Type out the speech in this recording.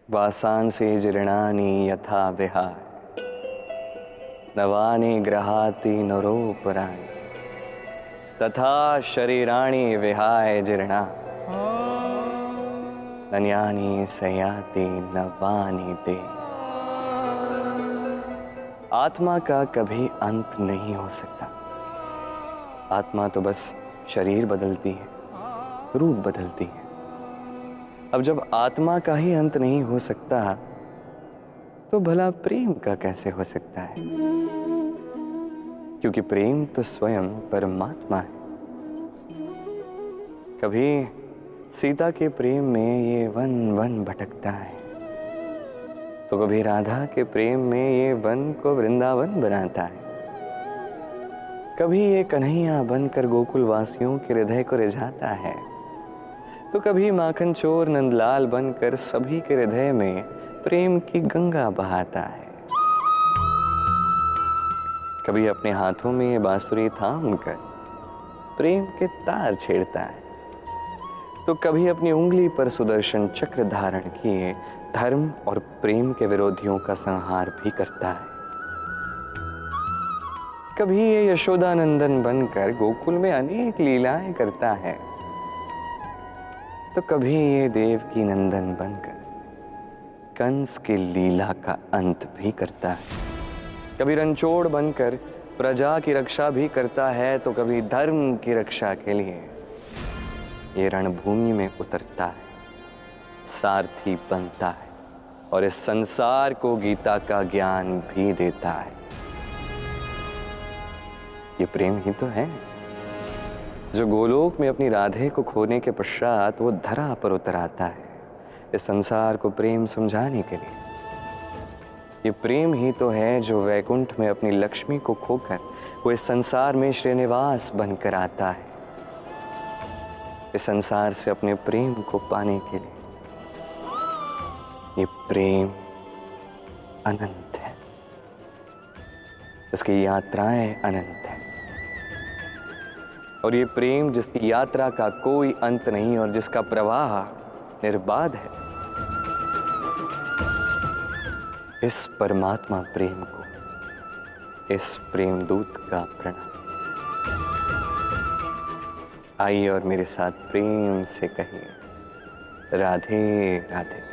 वासांसि जीर्णानि यथा विहाय नवानि गृहाति नरोपराणि तथा शरीराणि विहाय जीर्णा नन्यानि सयाति नवानि ते। आत्मा का कभी अंत नहीं हो सकता। आत्मा तो बस शरीर बदलती है, रूप बदलती है। अब जब आत्मा का ही अंत नहीं हो सकता तो भला प्रेम का कैसे हो सकता है? क्योंकि प्रेम तो स्वयं परमात्मा है। कभी सीता के प्रेम में ये वन वन भटकता है, तो कभी राधा के प्रेम में ये वन को वृंदावन बनाता है। कभी ये कन्हैया बनकर गोकुल वासियों के हृदय को रिझाता है, तो कभी माखन चोर नंदलाल बनकर सभी के हृदय में प्रेम की गंगा बहाता है। कभी अपने हाथों में ये बांसुरी थाम कर प्रेम के तार छेड़ता है, तो कभी अपनी उंगली पर सुदर्शन चक्र धारण किए धर्म और प्रेम के विरोधियों का संहार भी करता है। कभी ये यशोदानंदन बनकर गोकुल में अनेक लीलाएं करता है, तो कभी ये देवकी नंदन बनकर कंस की लीला का अंत भी करता है। कभी रणछोड़ बनकर प्रजा की रक्षा भी करता है, तो कभी धर्म की रक्षा के लिए ये रणभूमि में उतरता है, सारथी बनता है और इस संसार को गीता का ज्ञान भी देता है। ये प्रेम ही तो है जो गोलोक में अपनी राधे को खोने के पश्चात वो धरा पर उतर आता है इस संसार को प्रेम समझाने के लिए। ये प्रेम ही तो है जो वैकुंठ में अपनी लक्ष्मी को खोकर वो इस संसार में श्रीनिवास बनकर आता है, इस संसार से अपने प्रेम को पाने के लिए। ये प्रेम अनंत है, इसकी यात्राएं अनंत है, और ये प्रेम जिसकी यात्रा का कोई अंत नहीं और जिसका प्रवाह निर्बाध है, इस परमात्मा प्रेम को, इस प्रेम दूत का प्रणाम। आइए और मेरे साथ प्रेम से कहिए राधे राधे।